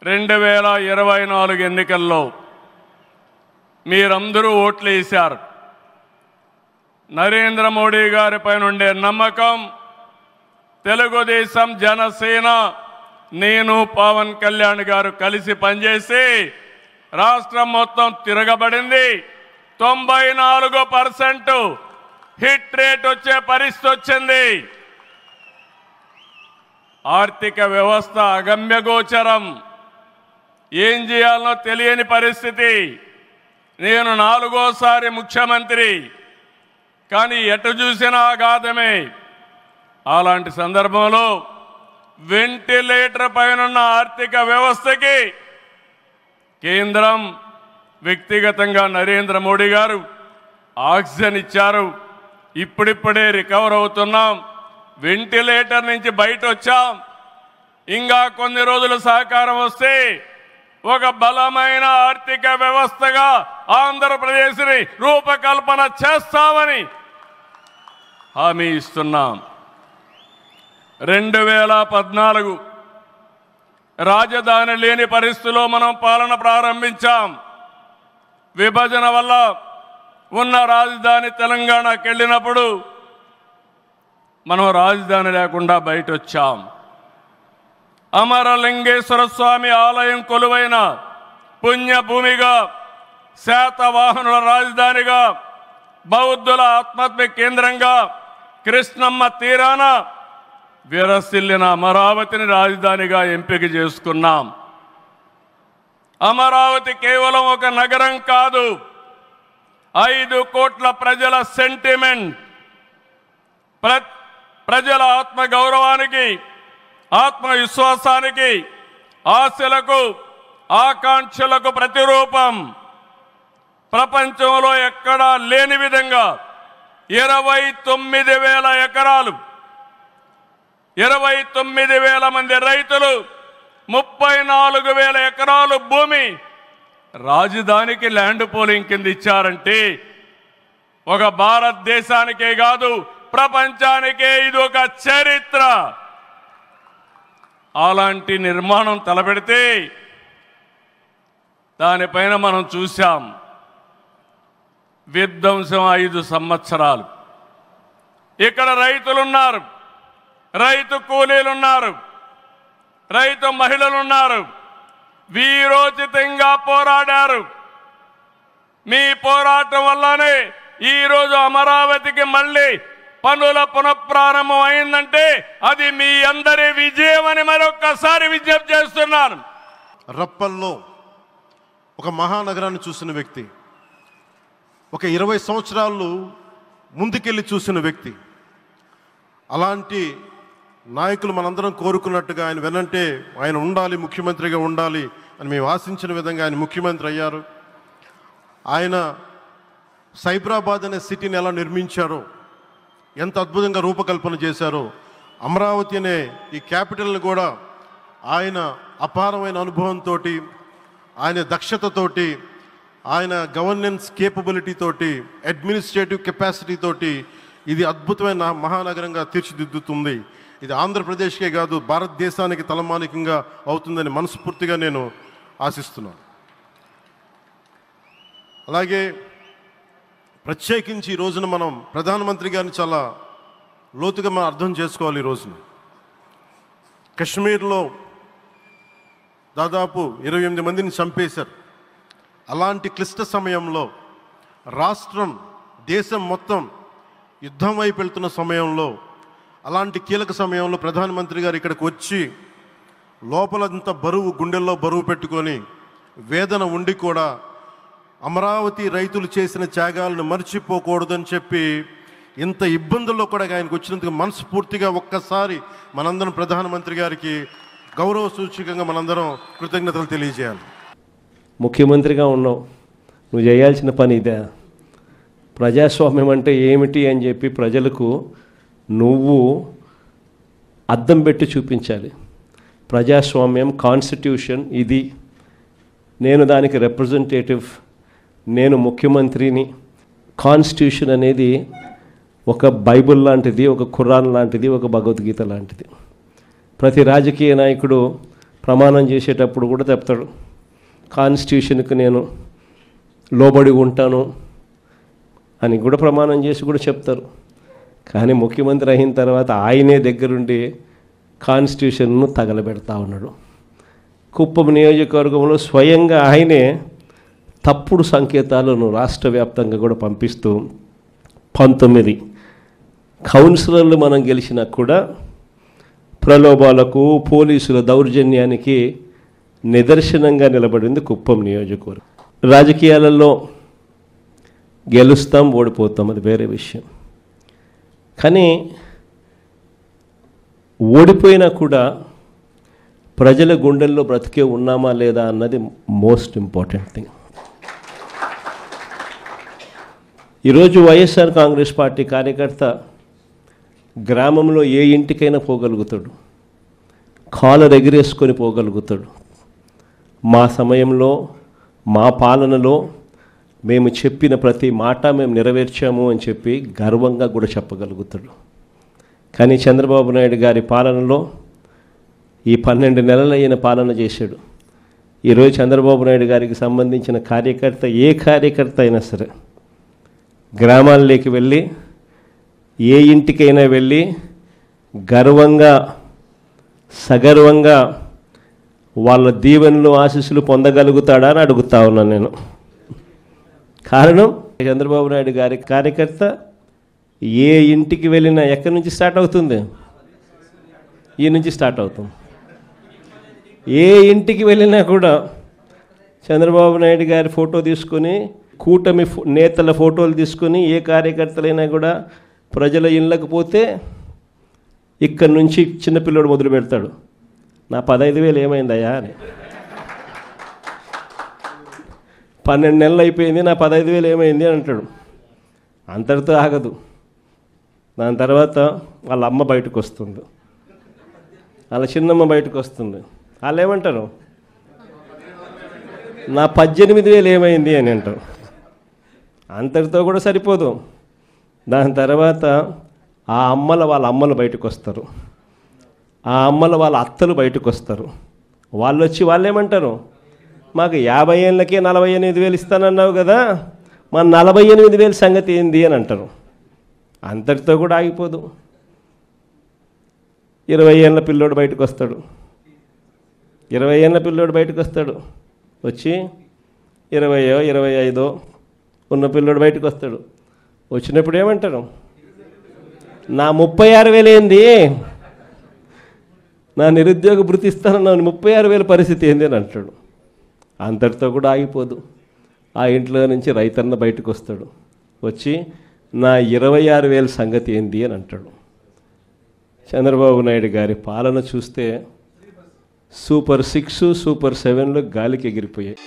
2024 ఎన్నికల్లో మీరందరూ ఓట్లు వేశారు. నరేంద్ర మోడీ గారిపై ఉండే నమ్మకం, తెలుగుదేశం, జనసేన, నేను, పవన్ కళ్యాణ్ గారు కలిసి పనిచేసి రాష్ట్రం మొత్తం తిరగబడింది. 94% హిట్ రేట్ వచ్చే పరిస్థితి వచ్చింది. ఆర్థిక వ్యవస్థ అగమ్యగోచరం, ఏం చేయాలనో తెలియని పరిస్థితి. నేను 4వ ముఖ్యమంత్రి, కానీ ఎటు చూసినా ఆఘాతమే. అలాంటి సందర్భంలో వెంటిలేటర్ పైనున్న ఆర్థిక వ్యవస్థకి కేంద్రం, వ్యక్తిగతంగా నరేంద్ర మోడీ గారు ఆక్సిజన్ ఇచ్చారు. ఇప్పుడిప్పుడే రికవర్ అవుతున్నాం, వెంటిలేటర్ నుంచి బయట వచ్చాం. ఇంకా కొన్ని రోజులు సహకారం వస్తే ఒక బలమైన ఆర్థిక వ్యవస్థగా ఆంధ్రప్రదేశ్ని రూపకల్పన చేస్తామని హామీ ఇస్తున్నాం. 2014 రాజధాని లేని పరిస్థితిలో మనం పాలన ప్రారంభించాం. విభజన వల్ల ఉన్న రాజధాని తెలంగాణకి వెళ్ళినప్పుడు మనం రాజధాని లేకుండా బయట వచ్చాం. అమరలింగేశ్వర స్వామి ఆలయం కొలువైన పుణ్యభూమిగా, శాతవాహనుల రాజధానిగా, బౌద్ధుల ఆత్మహత్య కేంద్రంగా, కృష్ణమ్మ తీరాన విరసిల్లిన అమరావతిని రాజధానిగా ఎంపిక చేసుకున్నాం. అమరావతి కేవలం ఒక నగరం కాదు, 5 కోట్ల ప్రజల సెంటిమెంట్. ప్రజల ఆత్మ గౌరవానికి, ఆత్మవిశ్వాసానికి, ఆశలకు, ఆకాంక్షలకు ప్రతిరూపం. ప్రపంచంలో ఎక్కడా లేని విధంగా 29,000 ఎకరాలు, 29,000 మంది రైతులు, 34,000 ఎకరాలు భూమి రాజధానికి ల్యాండ్ పోలింగ్ కింద ఇచ్చారంటే ఒక భారతదేశానికే కాదు, ప్రపంచానికే ఇది ఒక చరిత్ర. అలాంటి నిర్మాణం తలపెడితే దానిపైన మనం చూశాం విధ్వంసం 5 సంవత్సరాలు. ఇక్కడ రైతులున్నారు, రైతు కూలీలున్నారు, రైతు మహిళలున్నారు, వీరోచితంగా పోరాడారు. మీ పోరాటం వల్లనే ఈరోజు అమరావతికి మళ్ళీ పనుల పునఃప్రారంభం అయిందంటే అది మీ అందరి విజయం అని మరొక్కసారి విజ్ఞప్తి చేస్తున్నాను. రప్పల్లో ఒక మహానగరాన్ని చూసిన వ్యక్తి, ఒక 20 సంవత్సరాలు ముందుకెళ్ళి చూసిన వ్యక్తి. అలాంటి నాయకులు మనందరం కోరుకున్నట్టుగా ఆయన వెనంటే ఆయన ఉండాలి, ముఖ్యమంత్రిగా ఉండాలి అని మేము ఆశించిన విధంగా ఆయన ముఖ్యమంత్రి అయ్యారు. ఆయన సైబరాబాద్ అనే సిటీని ఎలా నిర్మించారో, ఎంత అద్భుతంగా రూపకల్పన చేశారో, అమరావతి అనే ఈ క్యాపిటల్ని కూడా ఆయన అపారమైన అనుభవంతో, ఆయన దక్షతతోటి, ఆయన గవర్నెన్స్ కేపబిలిటీ తోటి, అడ్మినిస్ట్రేటివ్ కెపాసిటీ తోటి ఇది అద్భుతమైన మహానగరంగా తీర్చిదిద్దుతుంది. ఇది ఆంధ్రప్రదేశ్కే కాదు, భారతదేశానికి తలమానికంగా అవుతుందని మనస్ఫూర్తిగా నేను ఆశిస్తున్నాను. అలాగే ప్రత్యేకించి ఈ రోజున మనం ప్రధానమంత్రి గారిని చాలా లోతుగా మనం అర్థం చేసుకోవాలి. ఈ రోజున కశ్మీర్లో దాదాపు 28 మందిని చంపేశారు. అలాంటి క్లిష్ట సమయంలో రాష్ట్రం, దేశం మొత్తం యుద్ధం వైపు వెళ్తున్న సమయంలో, అలాంటి కీలక సమయంలో ప్రధానమంత్రి గారు ఇక్కడికి వచ్చి లోపలంతా బరువు, గుండెల్లో బరువు పెట్టుకొని వేదన ఉండి కూడా అమరావతి రైతులు చేసిన త్యాగాలను మర్చిపోకూడదని చెప్పి ఇంత ఇబ్బందుల్లో కూడా ఆయనకు వచ్చినందుకు మనస్ఫూర్తిగా ఒక్కసారి మనందరం ప్రధానమంత్రి గారికి గౌరవ సూచకంగా మనందరం కృతజ్ఞతలు తెలియజేయాలి. ముఖ్యమంత్రిగా ఉన్నావు, నువ్వు చేయాల్సిన పని ఇదే. ప్రజాస్వామ్యం అంటే ఏమిటి అని చెప్పి ప్రజలకు నువ్వు అద్దం పెట్టి చూపించాలి. ప్రజాస్వామ్యం, కాన్స్టిట్యూషన్ ఇది, నేను దానికి రిప్రజెంటేటివ్, నేను ముఖ్యమంత్రిని. కాన్స్టిట్యూషన్ అనేది ఒక బైబిల్ లాంటిది, ఒక ఖురాన్ లాంటిది, ఒక భగవద్గీత లాంటిది. ప్రతి రాజకీయ నాయకుడు ప్రమాణం చేసేటప్పుడు కూడా చెప్తాడు, కాన్స్టిట్యూషన్కి నేను లోబడి ఉంటాను అని కూడా ప్రమాణం చేసి కూడా చెప్తారు. కానీ ముఖ్యమంత్రి అయిన తర్వాత ఆయనే దగ్గరుండి కాన్స్టిట్యూషన్ను తగలబెడతా ఉన్నాడు. కుప్పం నియోజకవర్గంలో స్వయంగా ఆయనే తప్పుడు సంకేతాలను రాష్ట్ర వ్యాప్తంగా కూడా పంపిస్తూ 19 కౌన్సిలర్లు మనం గెలిచినా కూడా ప్రలోభాలకు పోలీసుల దౌర్జన్యానికి నిదర్శనంగా నిలబడింది కుప్పం నియోజకవర్గం. రాజకీయాలలో గెలుస్తాం, ఓడిపోతాం, అది వేరే విషయం. కానీ ఓడిపోయినా కూడా ప్రజల గుండెల్లో బ్రతికే ఉన్నామా లేదా అన్నది మోస్ట్ ఇంపార్టెంట్ థింగ్. ఈరోజు వైఎస్ఆర్ కాంగ్రెస్ పార్టీ కార్యకర్త గ్రామంలో ఏ ఇంటికైనా పోగలుగుతాడు, కాలర్ ఎగిరేసుకొని పోగలుగుతాడు. మా సమయంలో, మా పాలనలో మేము చెప్పిన ప్రతి మాట మేము నెరవేర్చాము అని చెప్పి గర్వంగా కూడా చెప్పగలుగుతాడు. కానీ చంద్రబాబు నాయుడు గారి పాలనలో ఈ 12 నెలలు అయిన పాలన చేశాడు. ఈరోజు చంద్రబాబు నాయుడు గారికి సంబంధించిన కార్యకర్త, ఏ కార్యకర్త అయినా సరే గ్రామాల్లోకి వెళ్ళి ఏ ఇంటికైనా వెళ్ళి గర్వంగా సగర్వంగా వాళ్ళ దీవెనలు ఆశీస్సులు పొందగలుగుతాడా అని అడుగుతా ఉన్నాను నేను. కారణం, చంద్రబాబు నాయుడు గారి కార్యకర్త ఏ ఇంటికి వెళ్ళినా ఎక్కడి నుంచి స్టార్ట్ అవుతుంది? ఈ నుంచి స్టార్ట్ అవుతుంది. ఏ ఇంటికి వెళ్ళినా కూడా చంద్రబాబు నాయుడు గారి ఫోటో తీసుకొని, కూటమి నేతల ఫోటోలు తీసుకొని ఏ కార్యకర్తలైనా కూడా ప్రజల ఇళ్ళకు పోతే ఇక్కడి నుంచి చిన్నపిల్లడు మొదలు పెడతాడు, నా 15,000 ఏమైందయ్యా అని. 12 నెలలు అయిపోయింది, నా 15,000 ఏమైంది అని అంటాడు. అంతటితో ఆగదు. దాని తర్వాత వాళ్ళ అమ్మ బయటకు వస్తుంది, వాళ్ళ చిన్నమ్మ బయటకు వస్తుంది. వాళ్ళు ఏమంటారు? నా 18,000 ఏమైంది అని అంటారు. అంతటితో కూడా సరిపోదు. దాని తర్వాత ఆ అమ్మల వాళ్ళ అమ్మలు బయటకు వస్తారు, ఆ అమ్మల వాళ్ళ అత్తలు బయటకు వస్తారు. వాళ్ళు వచ్చి వాళ్ళు ఏమంటారు? మాకు 50 ఏళ్ళకే 48,000 ఇస్తానన్నావు కదా, మా 48,000 సంగతి ఏంది అని అంటారు. అంతటితో కూడా ఆగిపోదు. 20 ఏళ్ళ పిల్లోడు బయటకు వస్తాడు, 20 ఏళ్ళ పిల్లోడు బయటకు వస్తాడు. వచ్చి 20 25 ఉన్న పిల్లోడు బయటకు వస్తాడు. వచ్చినప్పుడు ఏమంటారు? నా 36,000 ఏంది, నా నిరుద్యోగ భృతి ఇస్తానన్నాను, 36,000 పరిస్థితి ఏంది అని అంటాడు. అంతటితో కూడా ఆగిపోదు. ఆ ఇంట్లో నుంచి రైతన్న బయటకు వస్తాడు, వచ్చి నా 26,000 సంగతి ఏంది అని అంటాడు. చంద్రబాబు నాయుడు గారి పాలన చూస్తే సూపర్ 6, సూపర్ 7లో గాలికి ఎగిరిపోయాయి.